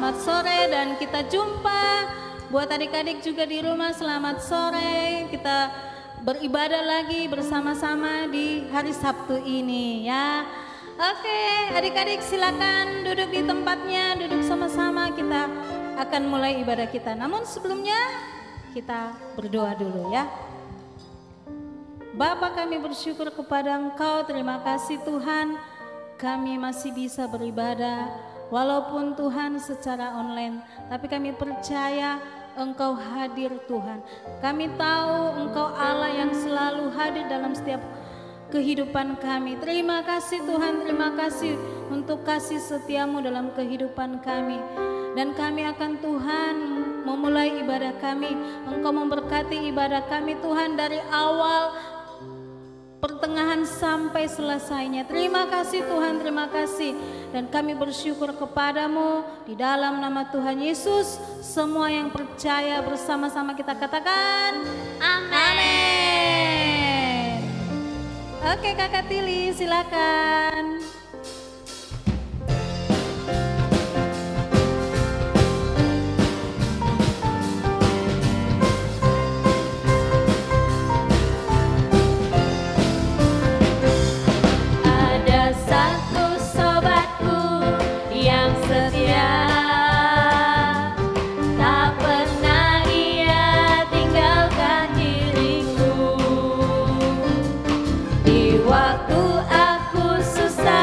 selamat sore dan kita jumpa. Buat adik-adik juga di rumah selamat sore. Kita beribadah lagi bersama-sama di hari Sabtu ini ya. Oke, adik-adik silakan duduk di tempatnya, duduk sama-sama, kita akan mulai ibadah kita. Namun sebelumnya kita berdoa dulu ya. Bapa, kami bersyukur kepada Engkau, terima kasih Tuhan, kami masih bisa beribadah. Walaupun Tuhan secara online, tapi kami percaya Engkau hadir Tuhan. Kami tahu Engkau Allah yang selalu hadir dalam setiap kehidupan kami. Terima kasih Tuhan, terima kasih untuk kasih setiamu dalam kehidupan kami. Dan kami akan Tuhan memulai ibadah kami. Engkau memberkati ibadah kami Tuhan dari awal, pertengahan sampai selesainya. Terima kasih Tuhan, terima kasih. Dan kami bersyukur kepadamu di dalam nama Tuhan Yesus. Semua yang percaya bersama-sama kita katakan amin. Oke Kakak Tili silakan. Waktu aku susah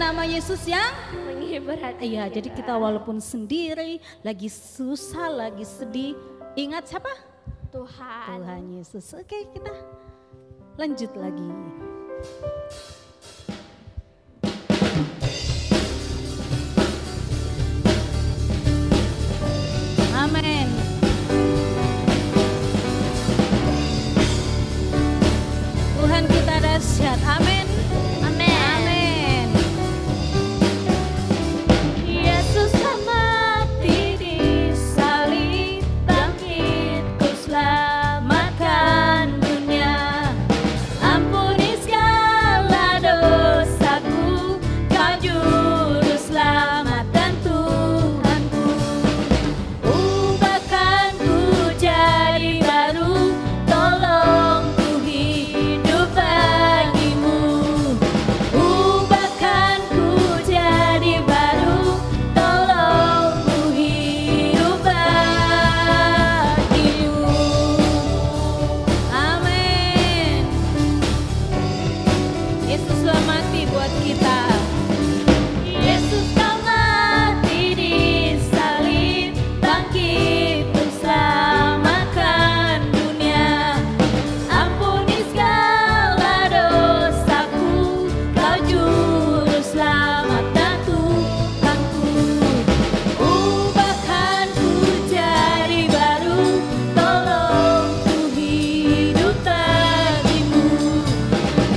nama Yesus yang menghibur hati. Iya, jadi kita walaupun sendiri, lagi susah, lagi sedih, ingat siapa? Tuhan Yesus. Oke, kita lanjut lagi. Amin. Tuhan kita dahsyat. Amin. Amin. Yesus mati di salib, bangkit ku selamatkan dunia. Ampuni segala dosaku, Kau juru selamat dan Tuhanku. Ubahkanku jadi baru, tolong ku hidup bagimu. Ubahkanku jadi baru, tolong ku hidup bagimu. Amin. Yesus sudah mati buat kita. Yesus Kau mati di salib, bangkit untuk selamatkan dunia. Ampuni segala dosaku, Kau juru selamat dan Tuhanku. Ubahkanku jadi baru, tolong ku hidup bagimu.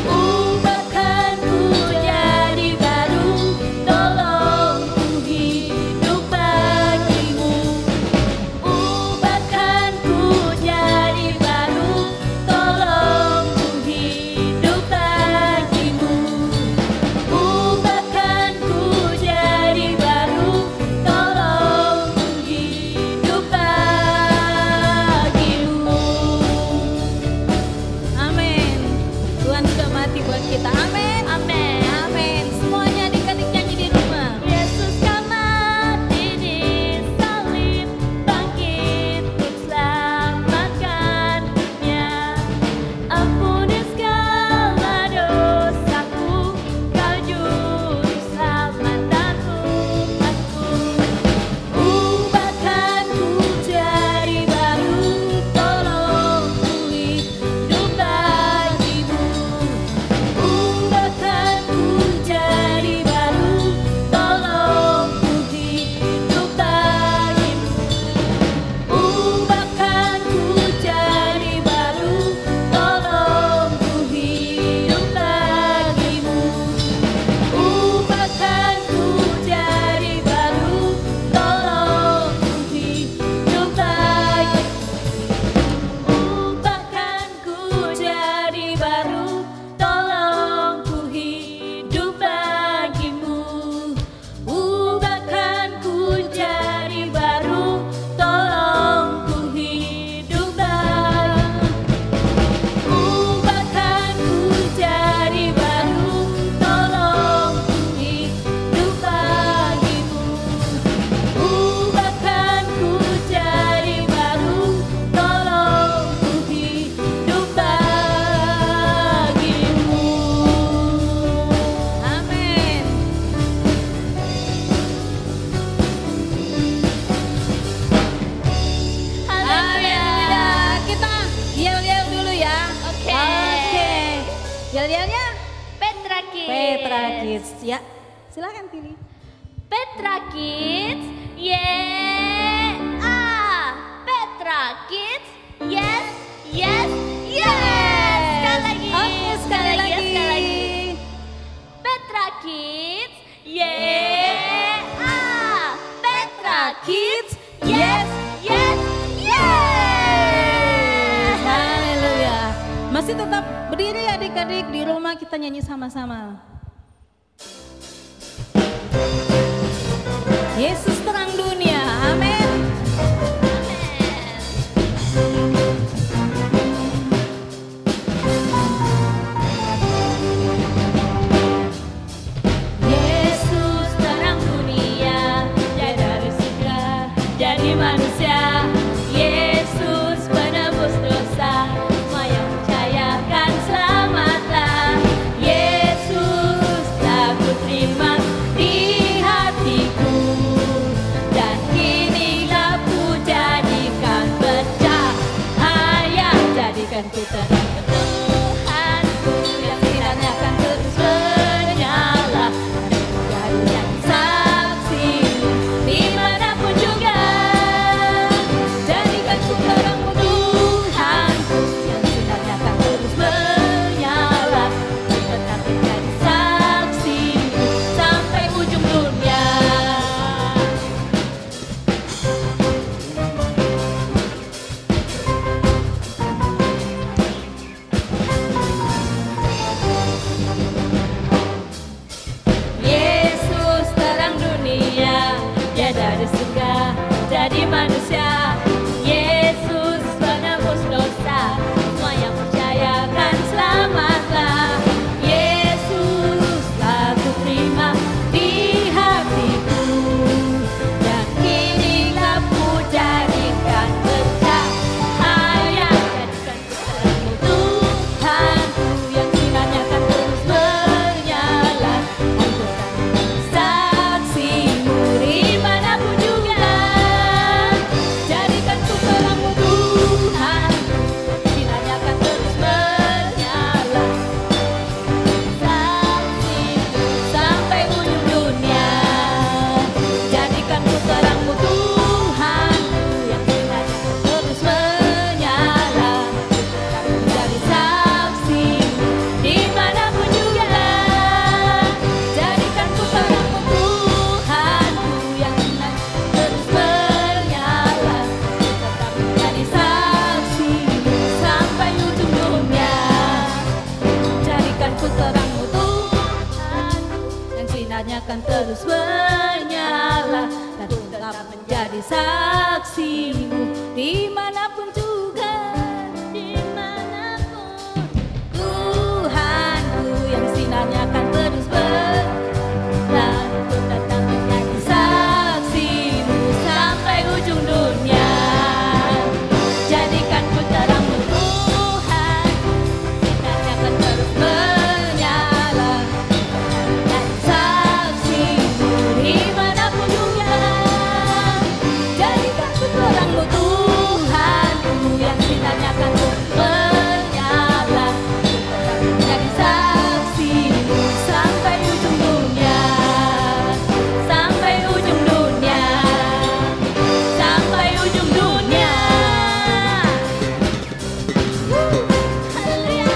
Ubahkanku jadi baru, tolong ku hidup bagimu. Ubahkanku jadi baru, tolong ku hidup bagimu. Ubahkanku jadi baru, tolong ku hidup bagimu. Amin. Tuhan sudah mati buat kita. Amin. Amin. Amin. Semuanya adik-adik nyanyi di rumah. Yesus Kau mati di salib, bangkit untuk selamatkan dunia. Ampuni segala dosaku, Kau juru selamat dan Tuhanku. Ubahkanku jadi baru, tolong ku hidup bagimu. Ubahkanku jadi baru, tolong ku hidup bagimu. Ubahkanku jadi baru, tolong ku hidup bagimu. Ubahkanku jadi baru, tolong ku hidup bagimu. Ubahkanku jadi baru, tolong ku hidup bagimu. Ubahkanku jadi baru, tolong ku hidup bagimu. Ubahkanku jadi baru, tolong ku hidup bagimu. Ubahkanku jadi baru, tolong ku hidup bagimu. Amin. Haleluya. Kita yel-yel dulu ya. Oke. Oke. Yel-yelnya Petra Kids. Petra Kids. Ya, silakan pilih. Petra Kids, yeah, Petra Kids, yes, yes, yes. Sekali lagi, Oke, sekali lagi. sekali lagi. Petra Kids, yeah, Petra Kids, yes, yes, yes. Haleluya. Masih tetap berdiri adik-adik di rumah, kita nyanyi sama-sama. Yesus terang dunia. Amin. Yesus terang dunia, Dia dari surga jadi manusia. Yesus penebus dosa, semua yang percayakan selamatlah. Yesus tak ku terima akan terus menyala dan tetap menjadi saksimu dimanapun juga. Dimanapun Tuhanku yang sinarnya akan terus berlalu, tetap menjadi saksimu sampai ujung dunia. Jadikan ku terangmu Tuhan, sinarnya akan terus menyala, menjadi saksimu dimanapun juga. Jadikan ku terangmu Tuhanku yang sinarnya akan terus menyala, menjadi saksimu sampai ujung dunia, sampai ujung dunia, sampai ujung dunia. Haleluya.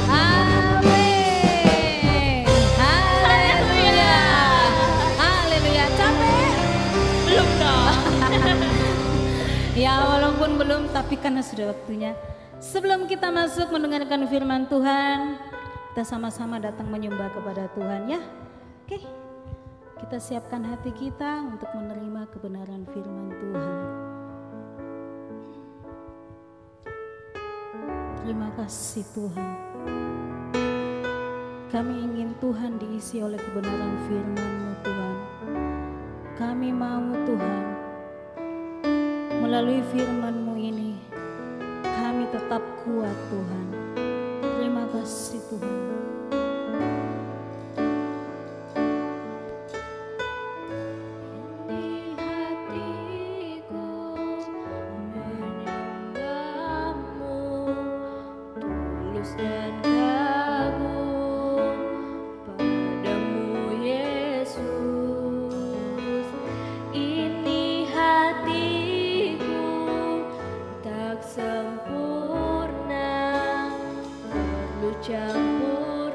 Amin. Haleluya. Haleluya. Capek? Belum dong. Ya walaupun belum, tapi karena sudah waktunya. Sebelum kita masuk mendengarkan firman Tuhan, kita sama-sama datang menyembah kepada Tuhan ya. Oke, kita siapkan hati kita untuk menerima kebenaran firman Tuhan. Terima kasih Tuhan. Kami ingin Tuhan diisi oleh kebenaran firman-Mu Tuhan. Kami mau Tuhan, melalui firman-Mu ini, kami tetap kuat Tuhan. Terima kasih Tuhan. Di hatiku menyembahmu, tulus dan kagum padamu Yesus. Ini hatiku tak sempurna, perlu campur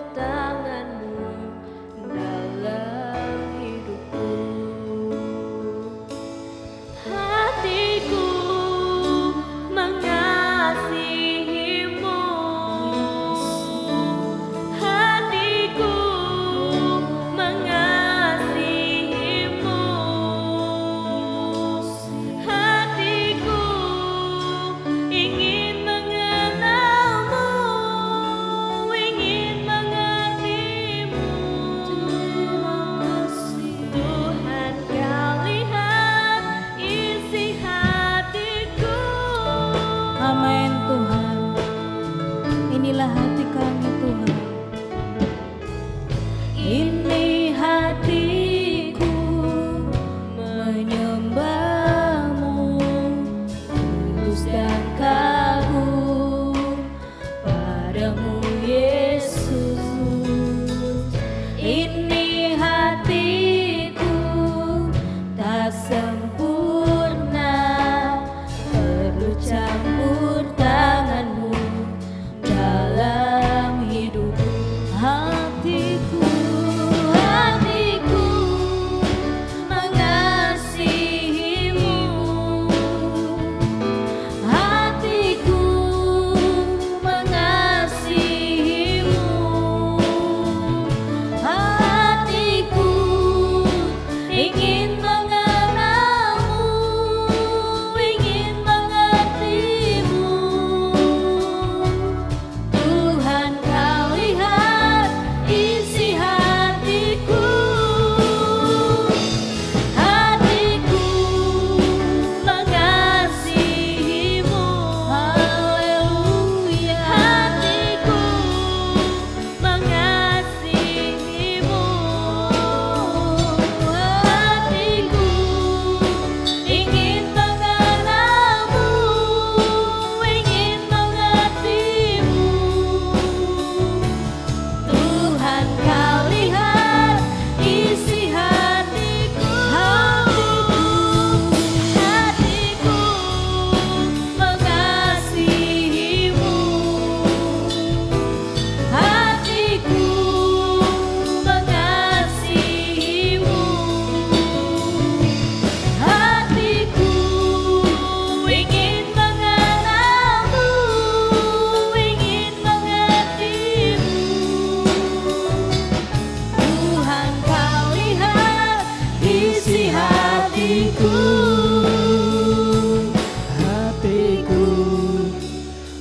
hatiku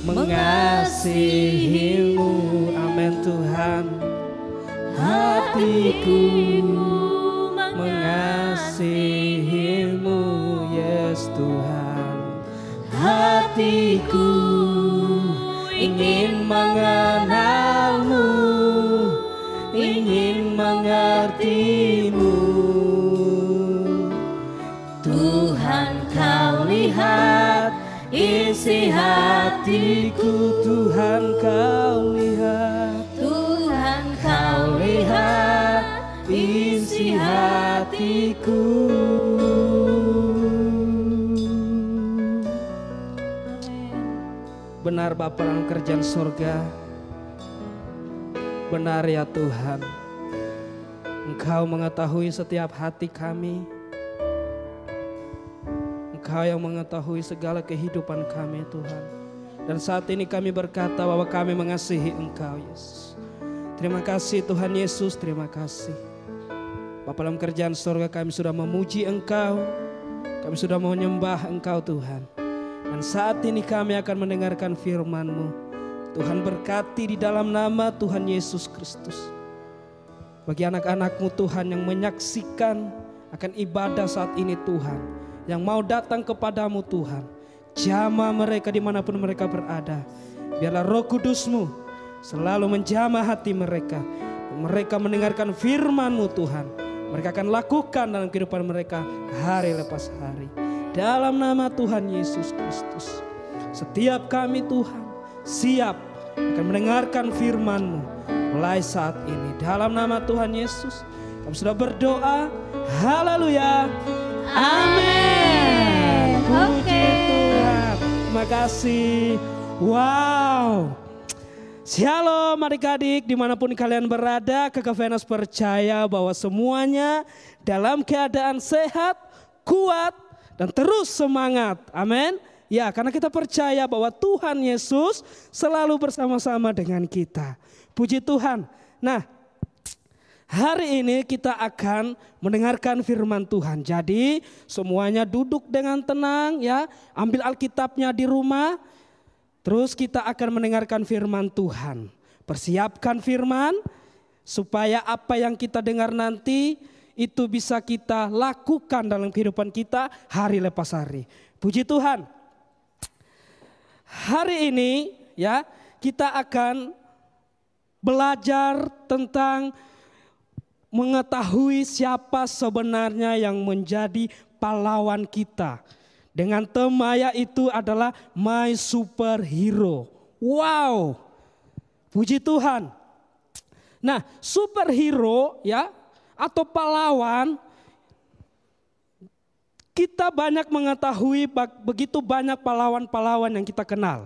mengasihimu. Amin Tuhan. Hatiku mengasihimu, yes Tuhan. Hatiku ingin mengenalmu, ingin mengertimu. Tuhan, kau lihat isi hatiku. Tuhan, kau lihat. Tuhan, kau lihat isi hatiku. Benar Bapa dalam kerjaan surga, benar ya Tuhan, Engkau mengetahui setiap hati kami, Engkau yang mengetahui segala kehidupan kami Tuhan. Dan saat ini kami berkata bahwa kami mengasihi Engkau Yesus. Terima kasih Tuhan Yesus, terima kasih Bapa dalam kerjaan surga, kami sudah memuji Engkau, kami sudah menyembah Engkau Tuhan. Dan saat ini kami akan mendengarkan firman-Mu. Tuhan berkati di dalam nama Tuhan Yesus Kristus. Bagi anak-anak-Mu Tuhan yang menyaksikan akan ibadah saat ini Tuhan, yang mau datang kepadamu Tuhan, jamah mereka dimanapun mereka berada. Biarlah Roh Kudus-Mu selalu menjamah hati mereka. Mereka mendengarkan firman-Mu Tuhan, mereka akan lakukan dalam kehidupan mereka hari lepas hari. Dalam nama Tuhan Yesus Kristus, setiap kami Tuhan siap akan mendengarkan firman-Mu mulai saat ini. Dalam nama Tuhan Yesus kami sudah berdoa. Haleluya. Amin. Puji Tuhan. Terima kasih. Wow. Shalom adik-adik dimanapun kalian berada. Kakak Venus percaya bahwa semuanya dalam keadaan sehat, kuat, dan terus semangat. Amin. Ya, karena kita percaya bahwa Tuhan Yesus selalu bersama-sama dengan kita. Puji Tuhan. Nah, hari ini kita akan mendengarkan firman Tuhan. Jadi semuanya duduk dengan tenang ya. Ambil Alkitabnya di rumah. Terus kita akan mendengarkan firman Tuhan. Persiapkan firman supaya apa yang kita dengar nanti itu bisa kita lakukan dalam kehidupan kita hari lepas hari. Puji Tuhan. Hari ini ya kita akan belajar tentang mengetahui siapa sebenarnya yang menjadi pahlawan kita. Dengan tema yaitu adalah My Superhero. Wow. Puji Tuhan. Nah, superhero ya atau pahlawan, kita banyak mengetahui begitu banyak pahlawan-pahlawan yang kita kenal.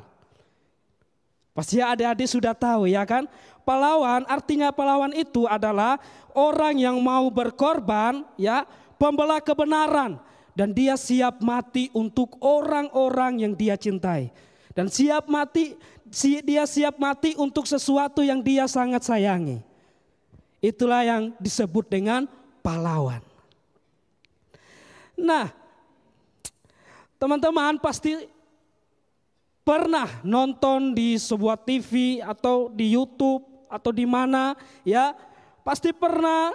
Pasti adik-adik sudah tahu ya kan. Pahlawan, artinya pahlawan itu adalah orang yang mau berkorban ya, pembela kebenaran. Dan dia siap mati untuk orang-orang yang dia cintai. Dan dia siap mati untuk sesuatu yang dia sangat sayangi. Itulah yang disebut dengan pahlawan. Nah, teman-teman pasti pernah nonton di sebuah TV atau di YouTube atau di mana ya. Pasti pernah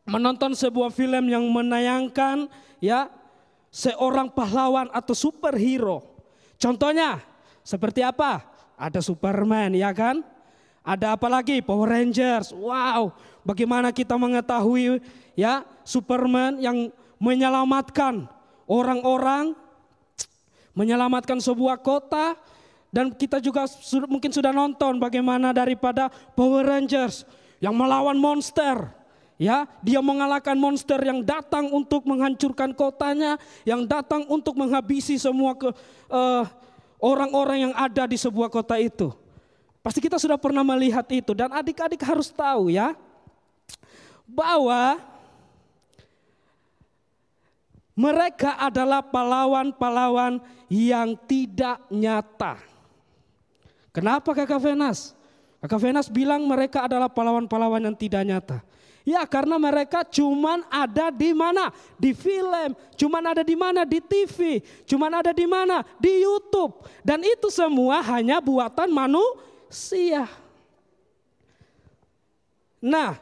menonton sebuah film yang menayangkan ya seorang pahlawan atau superhero. Contohnya seperti apa? Ada Superman ya kan? Ada apa lagi? Power Rangers. Wow, bagaimana kita mengetahui ya Superman yang menyelamatkan orang-orang, menyelamatkan sebuah kota. Dan kita juga mungkin sudah nonton bagaimana daripada Power Rangers yang melawan monster. Ya, dia mengalahkan monster yang datang untuk menghancurkan kotanya, yang datang untuk menghabisi semua orang-orang yang ada di sebuah kota itu. Pasti kita sudah pernah melihat itu dan adik-adik harus tahu ya bahwa mereka adalah pahlawan-pahlawan yang tidak nyata. Kenapa Kakak Venus? Kakak Venus bilang mereka adalah pahlawan-pahlawan yang tidak nyata. Ya, karena mereka cuman ada di mana? Di film, cuman ada di mana? Di TV, cuman ada di mana? Di YouTube. Dan itu semua hanya buatan manusia. Nah,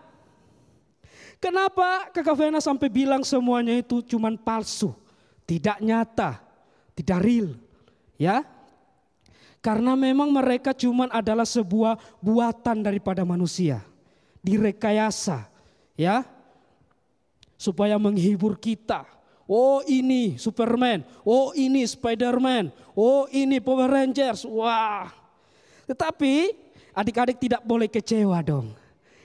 kenapa Kakak Vena sampai bilang semuanya itu cuman palsu, tidak nyata, tidak real? Ya, karena memang mereka cuman adalah sebuah buatan daripada manusia, direkayasa. Ya, supaya menghibur kita. Oh ini Superman, oh ini Spiderman, oh ini Power Rangers. Wah. Tetapi adik-adik tidak boleh kecewa dong.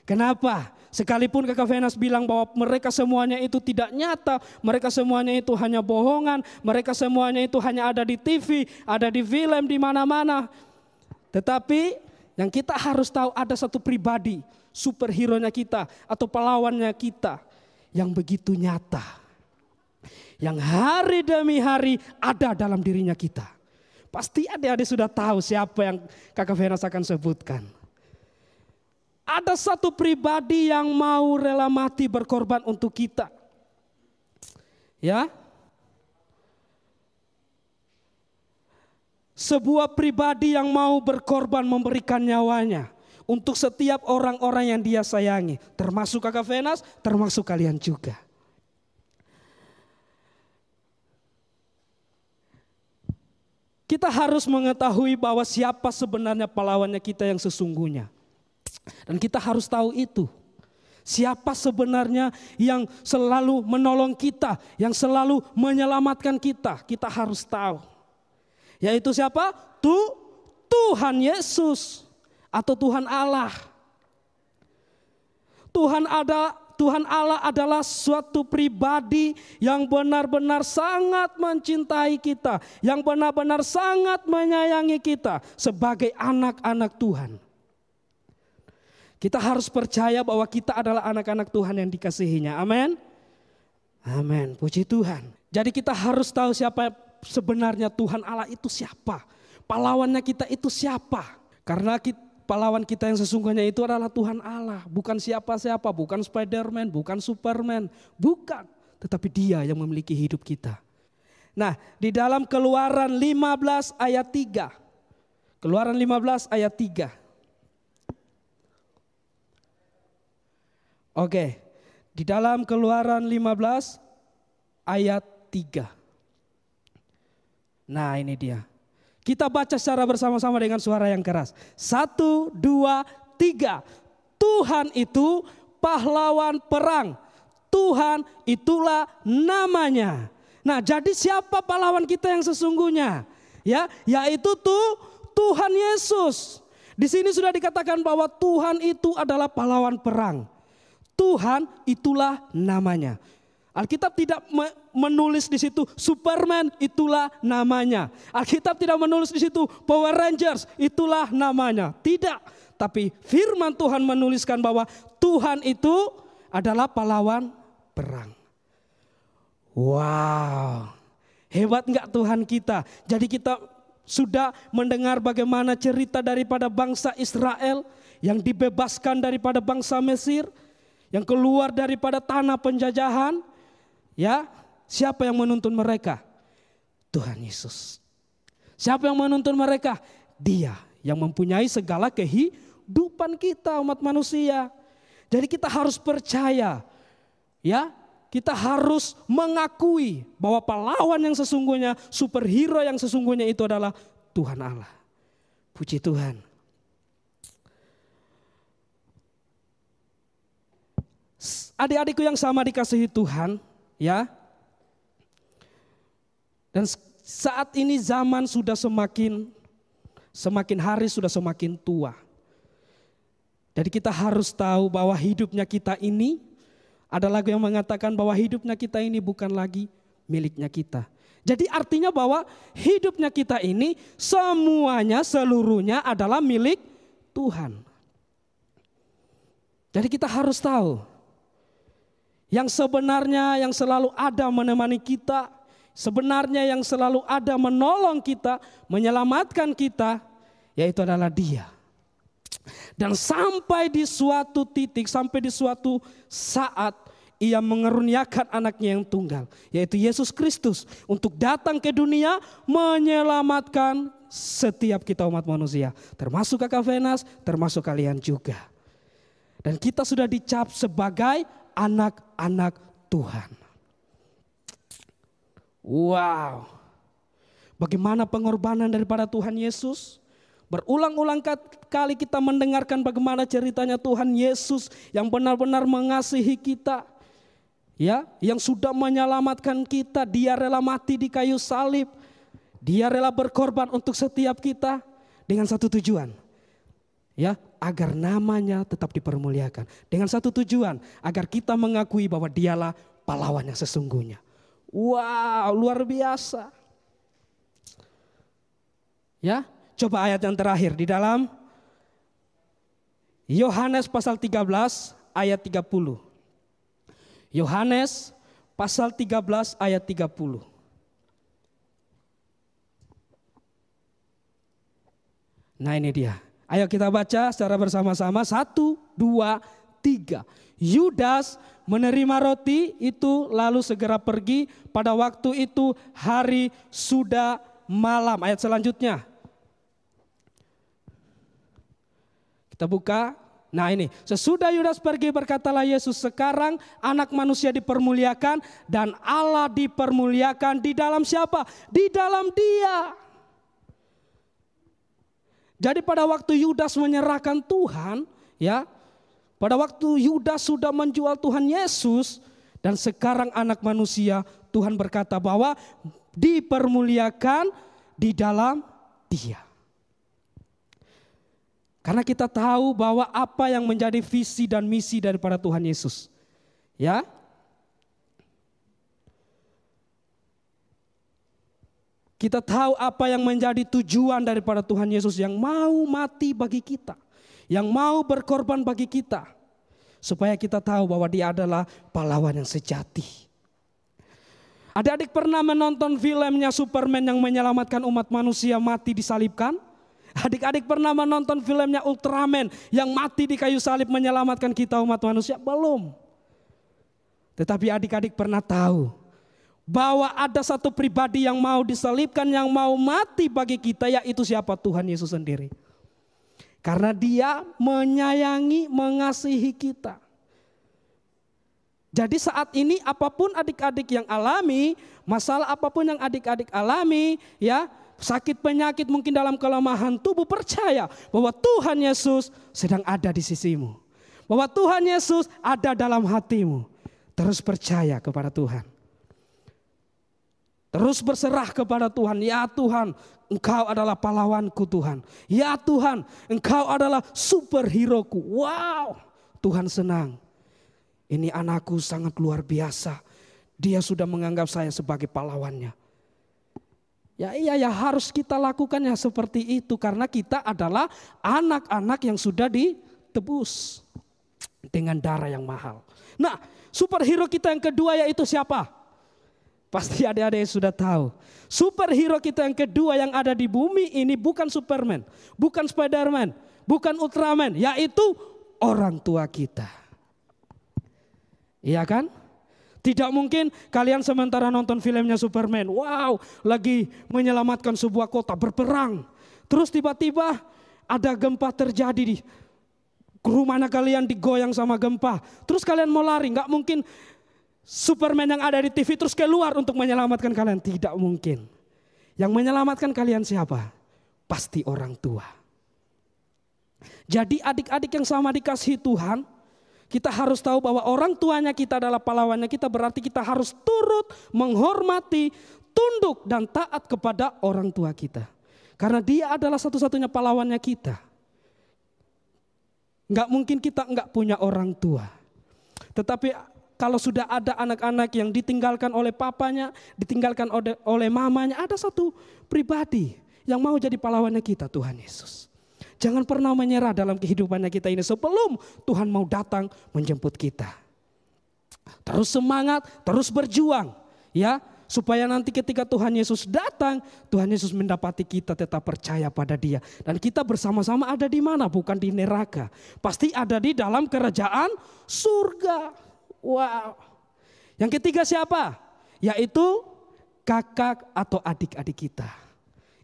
Kenapa? Sekalipun Kakak Venas bilang bahwa mereka semuanya itu tidak nyata, mereka semuanya itu hanya bohongan, mereka semuanya itu hanya ada di TV, ada di film, di mana-mana. Tetapi yang kita harus tahu ada satu pribadi, superhero-nya kita atau pahlawannya kita yang begitu nyata. Yang hari demi hari ada dalam dirinya kita. Pasti adik-adik sudah tahu siapa yang Kakak Venas akan sebutkan. Ada satu pribadi yang mau rela mati berkorban untuk kita. Ya. Sebuah pribadi yang mau berkorban memberikan nyawanya untuk setiap orang-orang yang dia sayangi. Termasuk Kakak Venas, termasuk kalian juga. Kita harus mengetahui bahwa siapa sebenarnya pahlawannya kita yang sesungguhnya. Dan kita harus tahu itu. Siapa sebenarnya yang selalu menolong kita, yang selalu menyelamatkan kita. Kita harus tahu. Yaitu siapa? Tuhan Yesus. Atau Tuhan Allah. Tuhan Allah adalah suatu pribadi yang benar-benar sangat mencintai kita, yang benar-benar sangat menyayangi kita sebagai anak-anak Tuhan. Kita harus percaya bahwa kita adalah anak-anak Tuhan yang dikasihinya. Amin. Amin. Puji Tuhan. Jadi kita harus tahu siapa sebenarnya Tuhan Allah itu siapa. Pahlawannya kita itu siapa. Karena pahlawan kita yang sesungguhnya itu adalah Tuhan Allah. Bukan siapa-siapa, bukan Spiderman, bukan Superman. Bukan, tetapi Dia yang memiliki hidup kita. Nah, di dalam Keluaran 15 ayat 3. Keluaran 15 ayat 3. Oke, di dalam Keluaran 15 ayat 3. Nah, ini dia. Kita baca secara bersama-sama dengan suara yang keras. 1, 2, 3. Tuhan itu pahlawan perang. Tuhan itulah namanya. Nah, jadi siapa pahlawan kita yang sesungguhnya? Ya, yaitu Tuhan Yesus. Di sini sudah dikatakan bahwa Tuhan itu adalah pahlawan perang. Tuhan itulah namanya. Alkitab tidak menulis di situ Superman itulah namanya. Alkitab tidak menulis di situ Power Rangers itulah namanya. Tidak. Tapi firman Tuhan menuliskan bahwa Tuhan itu adalah pahlawan perang. Wow. Hebat enggak Tuhan kita? Jadi kita sudah mendengar bagaimana cerita daripada bangsa Israel yang dibebaskan daripada bangsa Mesir, yang keluar daripada tanah penjajahan. Ya, siapa yang menuntun mereka? Tuhan Yesus. Siapa yang menuntun mereka? Dia yang mempunyai segala kehidupan kita umat manusia. Jadi kita harus percaya, ya, kita harus mengakui bahwa pahlawan yang sesungguhnya, superhero yang sesungguhnya itu adalah Tuhan Allah. Puji Tuhan. Adik-adikku yang sama dikasihi Tuhan, ya. Dan saat ini zaman sudah semakin hari sudah semakin tua. Jadi kita harus tahu bahwa hidupnya kita ini, ada lagu yang mengatakan bahwa hidupnya kita ini bukan lagi miliknya kita. Jadi artinya bahwa hidupnya kita ini semuanya seluruhnya adalah milik Tuhan. Jadi kita harus tahu yang sebenarnya yang selalu ada menemani kita, sebenarnya yang selalu ada menolong kita, menyelamatkan kita, yaitu adalah Dia. Dan sampai di suatu titik, sampai di suatu saat ia mengeruniakan anaknya yang tunggal, yaitu Yesus Kristus, untuk datang ke dunia menyelamatkan setiap kita umat manusia. Termasuk Kakak Venas, termasuk kalian juga. Dan kita sudah dicap sebagai anak-anak Tuhan. Wow. Bagaimana pengorbanan daripada Tuhan Yesus? Berulang-ulang kali kita mendengarkan bagaimana ceritanya Tuhan Yesus yang benar-benar mengasihi kita. Ya, yang sudah menyelamatkan kita, dia rela mati di kayu salib. Dia rela berkorban untuk setiap kita dengan satu tujuan. Ya, agar namanya tetap dipermuliakan. Dengan satu tujuan, agar kita mengakui bahwa dialah pahlawan yang sesungguhnya. Wow, luar biasa. Ya, coba ayat yang terakhir di dalam Yohanes pasal 13 ayat 30. Yohanes pasal 13 ayat 30. Nah ini dia. Ayo kita baca secara bersama-sama. 1, 2, 3. Yudas menerima roti itu lalu segera pergi. Pada waktu itu hari sudah malam. Ayat selanjutnya. Kita buka. Nah ini, sesudah Yudas pergi berkatalah Yesus, sekarang anak manusia dipermuliakan dan Allah dipermuliakan di dalam siapa? Di dalam dia. Jadi pada waktu Yudas menyerahkan Tuhan, ya, pada waktu Yudas sudah menjual Tuhan Yesus, dan sekarang anak manusia, Tuhan berkata bahwa dipermuliakan di dalam dia. Karena kita tahu bahwa apa yang menjadi visi dan misi daripada Tuhan Yesus. Ya. Kita tahu apa yang menjadi tujuan daripada Tuhan Yesus yang mau mati bagi kita. Yang mau berkorban bagi kita. Supaya kita tahu bahwa dia adalah pahlawan yang sejati. Adik-adik pernah menonton filmnya Superman yang menyelamatkan umat manusia mati disalibkan? Adik-adik pernah menonton filmnya Ultraman yang mati di kayu salib menyelamatkan kita umat manusia? Belum. Tetapi adik-adik pernah tahu bahwa ada satu pribadi yang mau disalibkan, yang mau mati bagi kita, yaitu siapa? Tuhan Yesus sendiri. Karena dia menyayangi, mengasihi kita. Jadi saat ini apapun adik-adik yang alami, masalah apapun yang adik-adik alami, ya, sakit penyakit mungkin dalam kelemahan tubuh, percaya bahwa Tuhan Yesus sedang ada di sisimu. Bahwa Tuhan Yesus ada dalam hatimu. Terus percaya kepada Tuhan. Terus berserah kepada Tuhan. Ya Tuhan, Engkau adalah pahlawanku Tuhan. Ya Tuhan, Engkau adalah superhero-ku. Wow, Tuhan senang. Ini anakku sangat luar biasa. Dia sudah menganggap saya sebagai pahlawannya. Ya harus kita lakukan ya seperti itu. Karena kita adalah anak-anak yang sudah ditebus dengan darah yang mahal. Nah, superhero kita yang kedua yaitu siapa? Pasti adik-adik sudah tahu. Superhero kita yang kedua yang ada di bumi ini bukan Superman, bukan Spiderman, bukan Ultraman, yaitu orang tua kita. Iya kan? Tidak mungkin kalian sementara nonton filmnya Superman, wow, lagi menyelamatkan sebuah kota, berperang. Terus tiba-tiba ada gempa terjadi di rumahnya kalian digoyang sama gempa. Terus kalian mau lari, nggak mungkin Superman yang ada di TV terus keluar untuk menyelamatkan kalian. Tidak mungkin. Yang menyelamatkan kalian siapa? Pasti orang tua. Jadi adik-adik yang sama dikasihi Tuhan, kita harus tahu bahwa orang tuanya kita adalah pahlawannya kita, berarti kita harus turut menghormati, tunduk dan taat kepada orang tua kita. Karena dia adalah satu-satunya pahlawannya kita. Enggak mungkin kita enggak punya orang tua. Tetapi kalau sudah ada anak-anak yang ditinggalkan oleh papanya, ditinggalkan oleh mamanya, ada satu pribadi yang mau jadi pahlawannya kita, Tuhan Yesus. Jangan pernah menyerah dalam kehidupannya kita ini sebelum Tuhan mau datang menjemput kita. Terus semangat, terus berjuang, ya, Supaya nanti ketika Tuhan Yesus datang, Tuhan Yesus mendapati kita tetap percaya pada Dia. Dan kita bersama-sama ada di mana? Bukan di neraka. Pasti ada di dalam kerajaan surga. Wow. Yang ketiga siapa? Yaitu kakak atau adik-adik kita.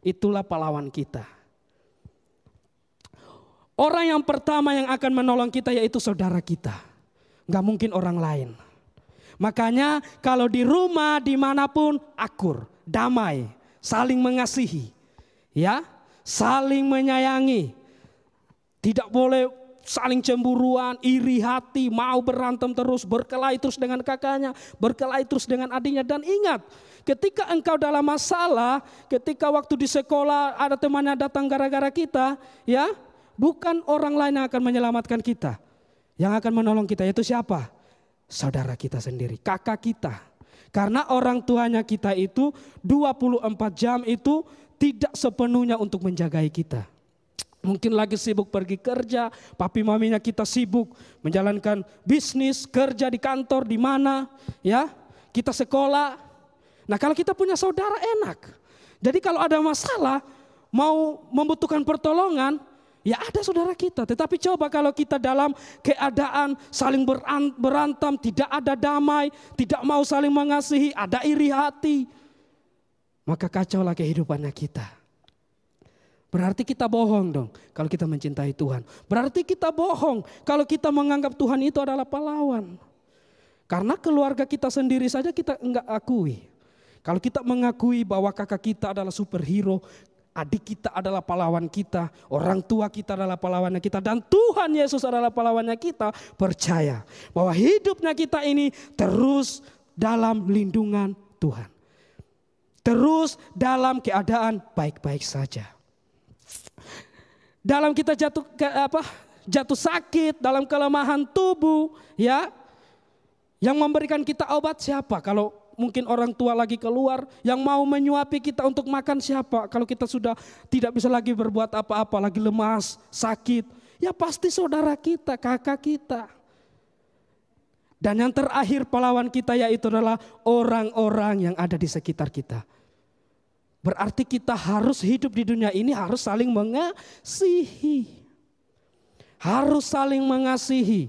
Itulah pahlawan kita. Orang yang pertama yang akan menolong kita yaitu saudara kita. Gak mungkin orang lain. Makanya kalau di rumah dimanapun akur, damai, saling mengasihi, ya, saling menyayangi. Tidak boleh saling cemburuan, iri hati, mau berantem terus, berkelahi terus dengan kakaknya, berkelahi terus dengan adiknya. Dan ingat, ketika engkau dalam masalah, ketika waktu di sekolah ada temannya datang gara-gara kita, ya, bukan orang lain yang akan menyelamatkan kita. Yang akan menolong kita itu siapa? Saudara kita sendiri, kakak kita. Karena orang tuanya kita itu 24 jam itu tidak sepenuhnya untuk menjagai kita. Mungkin lagi sibuk pergi kerja, papi maminya kita sibuk menjalankan bisnis, kerja di kantor, di mana, ya, kita sekolah. Nah kalau kita punya saudara enak. Jadi kalau ada masalah, mau membutuhkan pertolongan, ya ada saudara kita. Tetapi coba kalau kita dalam keadaan saling berantem, tidak ada damai, tidak mau saling mengasihi, ada iri hati, maka kacaulah kehidupannya kita. Berarti kita bohong dong kalau kita mencintai Tuhan. Berarti kita bohong kalau kita menganggap Tuhan itu adalah pahlawan. Karena keluarga kita sendiri saja kita enggak akui. Kalau kita mengakui bahwa kakak kita adalah superhero, adik kita adalah pahlawan kita, orang tua kita adalah pahlawannya kita, dan Tuhan Yesus adalah pahlawannya kita, percaya bahwa hidupnya kita ini terus dalam lindungan Tuhan. Terus dalam keadaan baik-baik saja. Dalam kita jatuh sakit, dalam kelemahan tubuh, ya, yang memberikan kita obat siapa? Kalau mungkin orang tua lagi keluar, yang mau menyuapi kita untuk makan siapa? Kalau kita sudah tidak bisa lagi berbuat apa-apa, lagi lemas, sakit, ya pasti saudara kita, kakak kita. Dan yang terakhir pahlawan kita yaitu adalah orang-orang yang ada di sekitar kita. Berarti kita harus hidup di dunia ini harus saling mengasihi. Harus saling mengasihi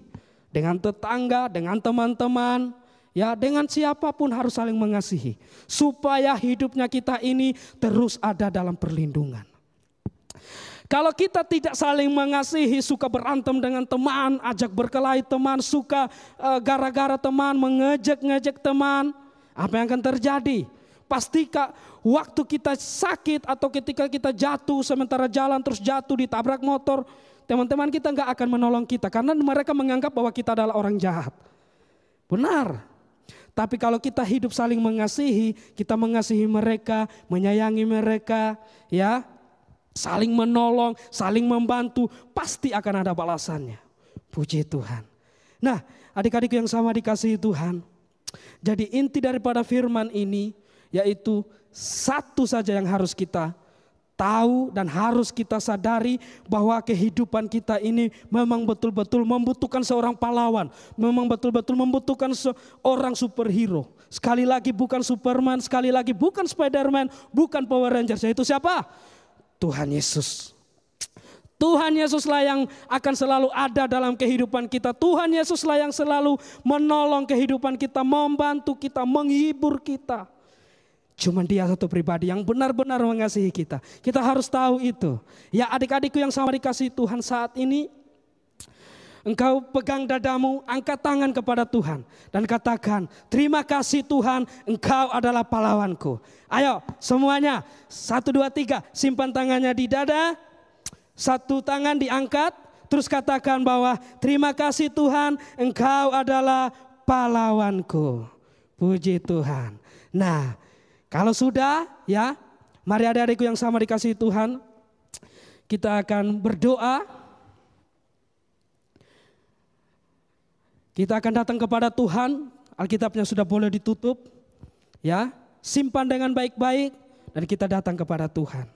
dengan tetangga, dengan teman-teman. Ya, dengan siapapun harus saling mengasihi. Supaya hidupnya kita ini terus ada dalam perlindungan. Kalau kita tidak saling mengasihi, suka berantem dengan teman, ajak berkelahi teman, suka gara-gara teman, mengejek-ngejek teman, apa yang akan terjadi? Pasti waktu kita sakit atau ketika kita jatuh sementara jalan terus jatuh ditabrak motor, teman-teman kita nggak akan menolong kita karena mereka menganggap bahwa kita adalah orang jahat. Benar. Tapi kalau kita hidup saling mengasihi, kita mengasihi mereka, menyayangi mereka, ya, saling menolong, saling membantu, pasti akan ada balasannya. Puji Tuhan. Nah, adik-adik yang sama dikasihi Tuhan. Jadi inti daripada firman ini yaitu satu saja yang harus kita tahu dan harus kita sadari bahwa kehidupan kita ini memang betul-betul membutuhkan seorang pahlawan. Memang betul-betul membutuhkan seorang superhero. Sekali lagi bukan Superman, sekali lagi bukan Spiderman, bukan Power Rangers. Yaitu siapa? Tuhan Yesus. Tuhan Yesuslah yang akan selalu ada dalam kehidupan kita. Tuhan Yesuslah yang selalu menolong kehidupan kita, membantu kita, menghibur kita. Cuma Dia satu pribadi yang benar-benar mengasihi kita. Kita harus tahu itu. Ya adik-adikku yang sama dikasihi Tuhan saat ini, engkau pegang dadamu, angkat tangan kepada Tuhan. Dan katakan, terima kasih Tuhan, Engkau adalah pahlawanku. Ayo semuanya, 1, 2, 3, simpan tangannya di dada. Satu tangan diangkat, terus katakan bahwa terima kasih Tuhan, Engkau adalah pahlawanku. Puji Tuhan. Nah, kalau sudah, ya, mari adik-adikku yang sama dikasihi Tuhan, kita akan berdoa. Kita akan datang kepada Tuhan, Alkitabnya sudah boleh ditutup, ya, simpan dengan baik-baik, dan kita datang kepada Tuhan.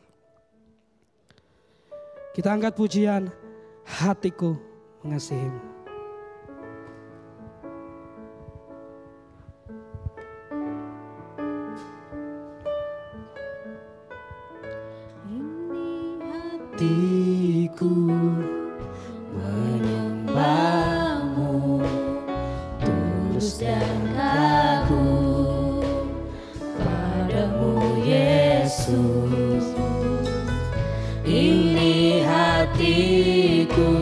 Kita angkat pujian, hatiku mengasihimu. hatiku menyembahmu tulus dan kagum padamu Yesus. Ini hatiku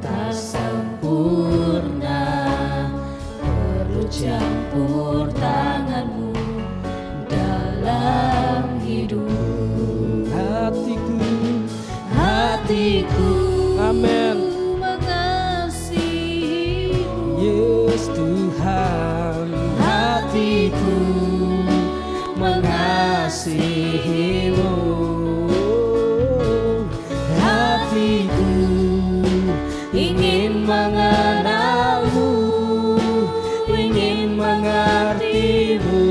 tak sempurna, perlu campur tanganmu dalam hidup. Hatiku amin mengasihimu. Yes Tuhan, hatiku mengasihimu. Hatiku ingin mengenalmu, ingin mengertimu.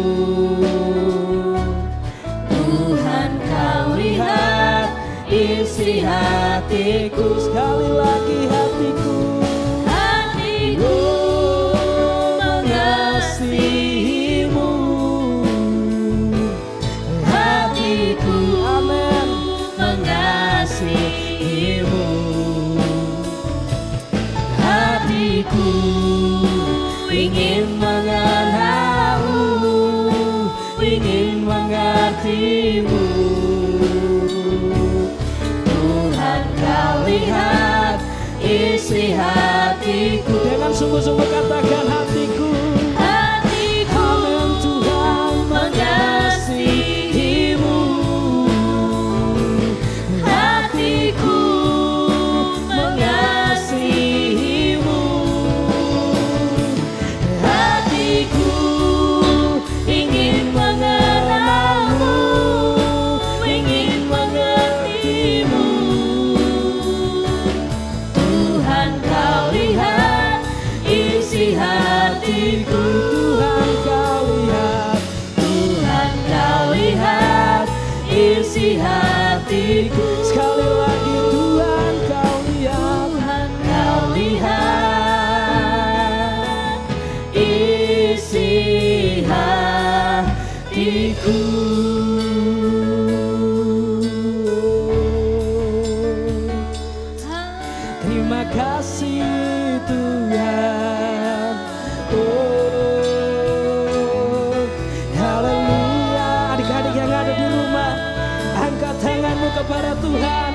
Tuhan, kau lihat isi hatiku. Sekali lagi hatiku. Hatiku mengasihimu. Hatiku amin mengasihimu. Hatiku ingin mengenalmu, ingin mengertimu. Tuhan, kau lihat isi hatiku. Dengan sungguh-sungguh katakan hatiku. Hatiku amin Tuhan mengasihimu. Hatiku mengasihimu. Hatiku ingin mengenalmu, ingin mengertimu. Tuhan, kau lihat isi hatiku. Tuhan, kau lihat. Tuhan, kau lihat isi hatiku. Sekali lagi Tuhan, kau lihat. Tuhan, kau lihat isi hatiku. Terima kasih Tuhan. Oh, haleluya. Adik-adik yang ada di rumah, angkat tanganmu kepada Tuhan.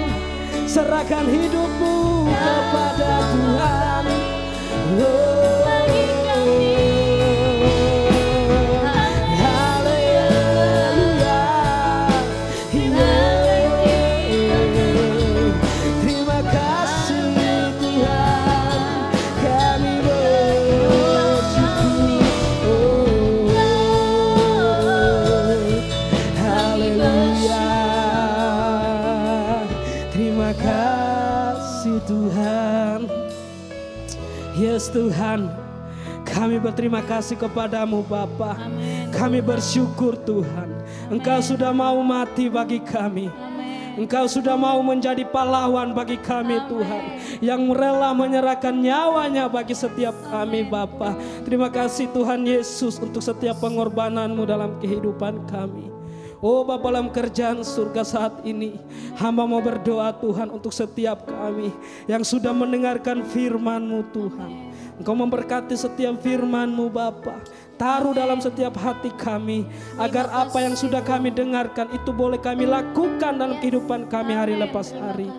Serahkan hidupmu kepada Tuhan. Oh, haleluya. Terima kasih Tuhan, kami bersyukur. Oh, haleluya. Terima kasih Tuhan. Yes Tuhan, kami berterima kasih kepadamu Bapa. Kami bersyukur Tuhan, Engkau sudah mau mati bagi kami. Engkau sudah mau menjadi pahlawan bagi kami Tuhan, yang rela menyerahkan nyawanya bagi setiap kami Bapa. Terima kasih Tuhan Yesus untuk setiap pengorbananmu dalam kehidupan kami. Oh Bapa, dalam kerjaan surga saat ini, hamba mau berdoa Tuhan untuk setiap kami yang sudah mendengarkan firman-Mu Tuhan. Engkau memberkati setiap firman-Mu Bapa. Taruh dalam setiap hati kami, agar apa yang sudah kami dengarkan itu boleh kami lakukan dalam kehidupan kami hari lepas hari.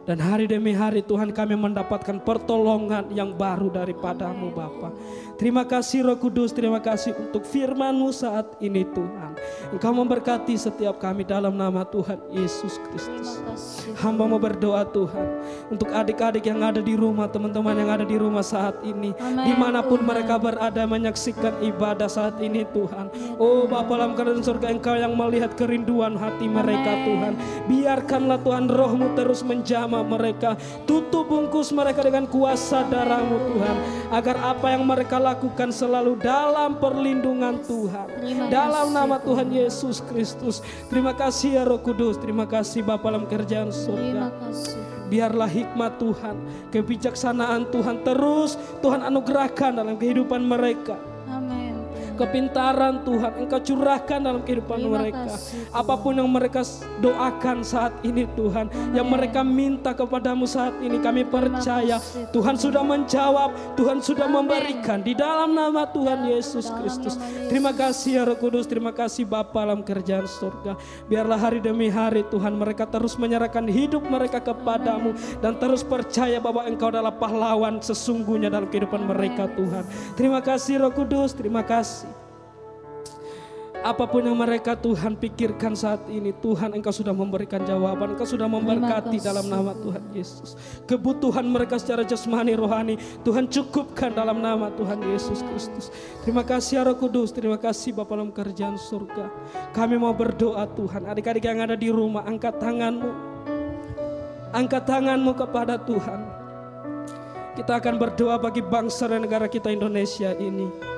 Dan hari demi hari Tuhan kami mendapatkan pertolongan yang baru daripada-Mu Bapa. Terima kasih Roh Kudus, terima kasih untuk firman-Mu saat ini Tuhan. Engkau memberkati setiap kami dalam nama Tuhan Yesus Kristus. Hamba mau berdoa Tuhan untuk adik-adik yang ada di rumah, teman-teman yang ada di rumah saat ini. Dimanapun mereka berada menyaksikan ibadah saat ini Tuhan. Oh Bapa dalam kerajaan surga, Engkau yang melihat kerinduan hati mereka Tuhan. Biarkanlah Tuhan Roh-Mu terus menjamah mereka. Tutup bungkus mereka dengan kuasa darah-Mu Tuhan, agar apa yang mereka lakukan selalu dalam perlindungan Tuhan. Dalam nama Tuhan Yesus Kristus. Terima kasih ya Roh Kudus. Terima kasih Bapa dalam kerajaan surga. Biarlah hikmat Tuhan, kebijaksanaan Tuhan terus Tuhan anugerahkan dalam kehidupan mereka. kepintaran Tuhan Engkau curahkan dalam kehidupan Terima mereka. kasih, Tuhan. Apapun yang mereka doakan saat ini Tuhan, yang mereka minta kepadamu saat ini, kami percaya kasih, Tuhan sudah menjawab, Tuhan sudah Amin. memberikan di dalam nama Tuhan Yesus Dalam Kristus. nama Yesus. Terima kasih ya Roh Kudus, terima kasih Bapa dalam kerjaan surga. Biarlah hari demi hari Tuhan mereka terus menyerahkan hidup mereka kepadamu dan terus percaya bahwa Engkau adalah pahlawan sesungguhnya dalam kehidupan mereka Tuhan. Terima kasih Roh Kudus, terima kasih. Apapun yang mereka Tuhan pikirkan saat ini, Tuhan Engkau sudah memberikan jawaban, Engkau sudah memberkati dalam nama Tuhan Yesus. Kebutuhan mereka secara jasmani rohani Tuhan cukupkan dalam nama Tuhan Yesus Kristus. Terima kasih ya Roh Kudus, terima kasih Bapa dalam kerjaan surga. Kami mau berdoa Tuhan, adik-adik yang ada di rumah, angkat tanganmu. Angkat tanganmu kepada Tuhan. Kita akan berdoa bagi bangsa dan negara kita Indonesia ini.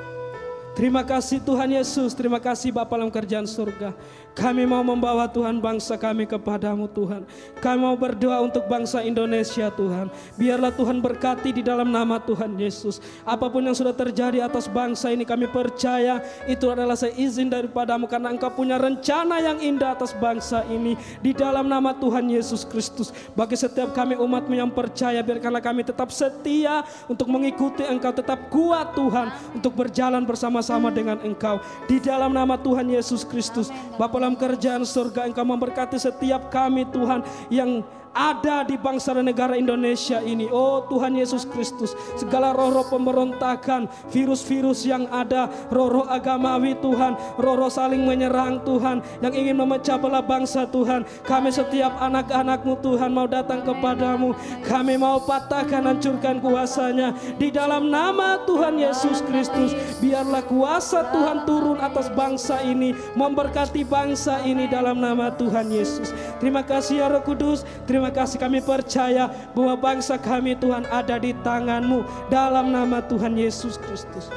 Terima kasih Tuhan Yesus, terima kasih Bapa dalam kerjaan surga. Kami mau membawa Tuhan bangsa kami kepadamu Tuhan. Kami mau berdoa untuk bangsa Indonesia Tuhan. Biarlah Tuhan berkati di dalam nama Tuhan Yesus. Apapun yang sudah terjadi atas bangsa ini, kami percaya itu adalah seizin daripadamu, karena Engkau punya rencana yang indah atas bangsa ini. Di dalam nama Tuhan Yesus Kristus, bagi setiap kami umat-Mu yang percaya, biarkanlah kami tetap setia untuk mengikuti Engkau, tetap kuat Tuhan untuk berjalan bersama-sama dengan Engkau. Di dalam nama Tuhan Yesus Kristus, Bapa dalam kerjaan surga, Engkau memberkati setiap kami Tuhan yang ada di bangsa dan negara Indonesia ini. Oh Tuhan Yesus Kristus, segala roh-roh pemberontakan, virus-virus yang ada, roh-roh agamawi Tuhan, roh-roh saling menyerang Tuhan, yang ingin memecah belah bangsa Tuhan, kami setiap anak-anak-Mu Tuhan mau datang kepadamu. Kami mau patahkan, hancurkan kuasanya di dalam nama Tuhan Yesus Kristus. Biarlah kuasa Tuhan turun atas bangsa ini, memberkati bangsa ini dalam nama Tuhan Yesus. Terima kasih ya Roh Kudus, terima kasih, kami percaya bahwa bangsa kami Tuhan ada di tangan-Mu dalam nama Tuhan Yesus Kristus.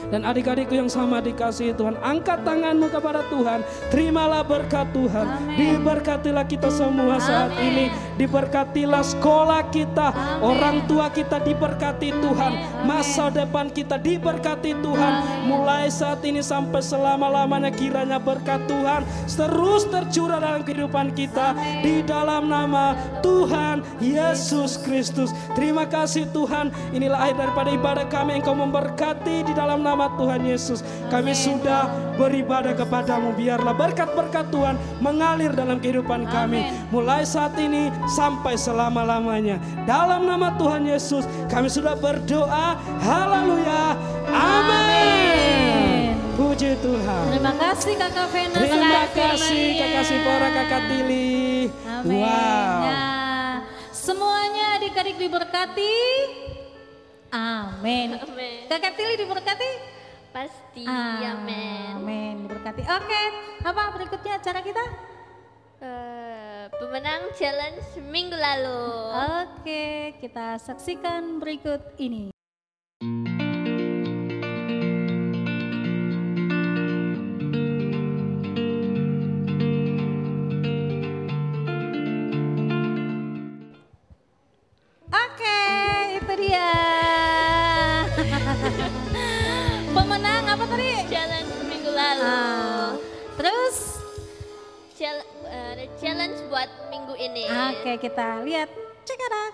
Dan adik-adikku yang sama dikasihi Tuhan, angkat tanganmu kepada Tuhan, terimalah berkat Tuhan. Amen. Diberkatilah kita semua saat ini, diberkatilah sekolah kita, orang tua kita diberkati Tuhan, masa depan kita diberkati Tuhan. Mulai saat ini sampai selama-lamanya kiranya berkat Tuhan terus tercurah dalam kehidupan kita. Di dalam nama Tuhan Yesus Kristus. Terima kasih Tuhan, inilah akhir daripada ibadah kami. Engkau memberkati di dalam nama Tuhan Yesus. Kami sudah beribadah kepadamu. Biarlah berkat-berkat Tuhan mengalir dalam kehidupan kami, mulai saat ini sampai selama-lamanya. Dalam nama Tuhan Yesus kami sudah berdoa. Haleluya. Amin. Puji Tuhan. Terima kasih Kakak Vena. Terima kasih Kakak Sipora, Kakak Tili. Amin. Wow. Nah, semuanya adik-adik diberkati. Amin. Amin. Kakak Tili diberkati? Pasti, amin. Amin, diberkati. Oke, apa berikutnya acara kita? Pemenang challenge minggu lalu. Oke, kita saksikan berikut ini. Oke, itu dia. Pemenang apa tadi? Challenge minggu lalu. Terus? Challenge buat minggu ini. Oke, kita lihat. Cek ada.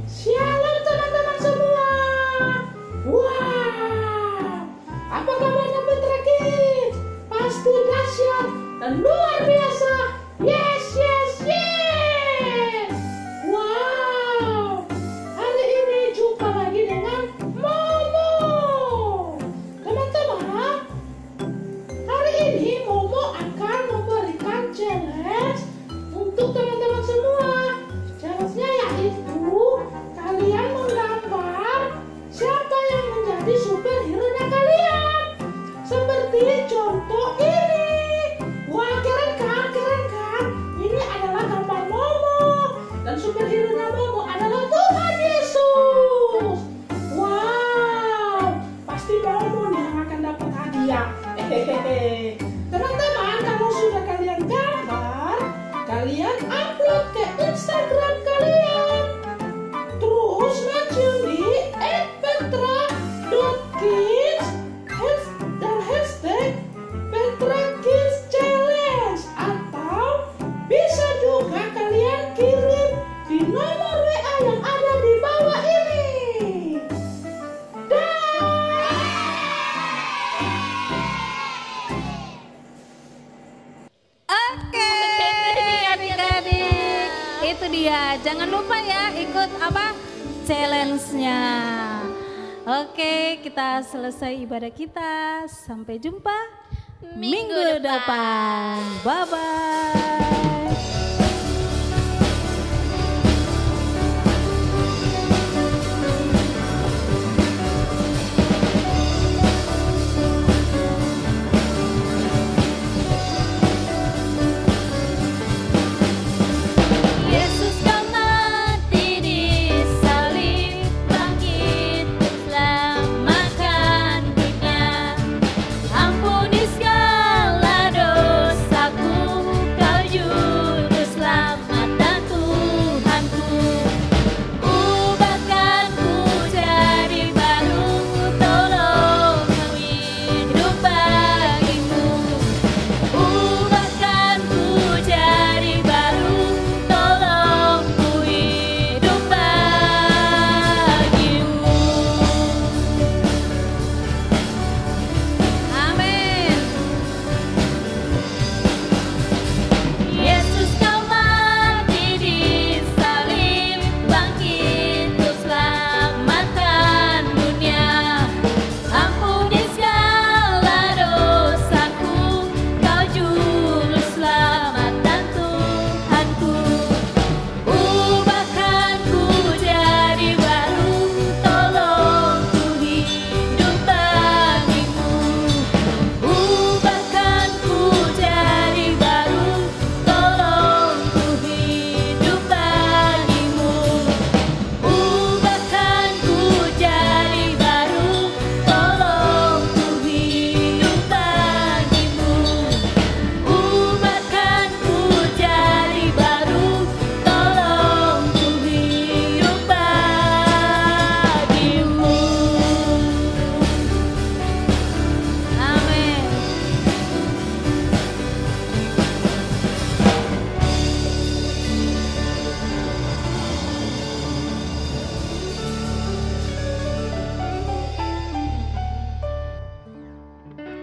Shalom teman-teman semua. Wow, apa kabarnya Putra Kids? Pasti dahsyat dan luar biasa. Yes, yes, yes. Wow, hari ini jumpa lagi dengan Momo. Teman-teman, hari ini Momo akan memberikan challenge untuk teman-teman semua. Challenge-nya yaitu kalian menggambar siapa yang menjadi superhero-nya kalian. Seperti contoh ini. Wah, keren kan? Keren kan? Ini adalah gambar Momo. Dan superhero-nya Momo adalah Tuhan Yesus. Wow, pasti Momo nih yang akan dapat hadiah. Hehehe. Teman-teman, kalau sudah kalian gambar, kalian upload ke Instagram kalian. Terus mention di @petra.kids Iya, jangan lupa ya ikut apa? Challenge-nya. Oke, kita selesai ibadah kita. Sampai jumpa minggu depan. Bye-bye.